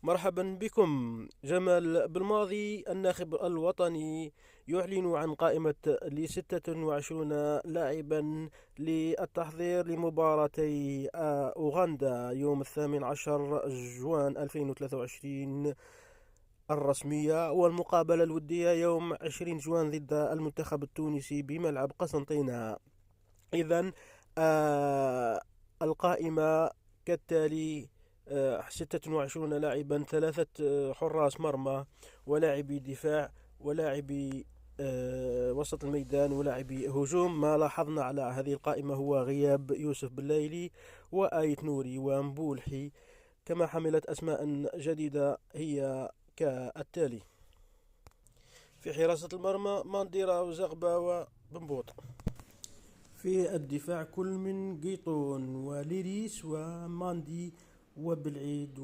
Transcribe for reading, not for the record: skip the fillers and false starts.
مرحبا بكم. جمال بالماضي الناخب الوطني يعلن عن قائمة ل26 لاعبا للتحضير لمباراتي أوغندا يوم 18 جوان 2023 الرسمية، والمقابلة الودية يوم 20 جوان ضد المنتخب التونسي بملعب قسنطينة. إذا آه القائمة كالتالي: 26 لاعبا، ثلاثة حراس مرمى، ولاعبي دفاع، ولاعبي وسط الميدان، ولاعبي هجوم. ما لاحظنا على هذه القائمة هو غياب يوسف بالليلي وآيت نوري ومبولحي، كما حملت أسماء جديدة هي كالتالي: في حراسة المرمى مانديرا وزغبا وبنبوط. في الدفاع كل من قيطون وليريس وماندي وبالعيد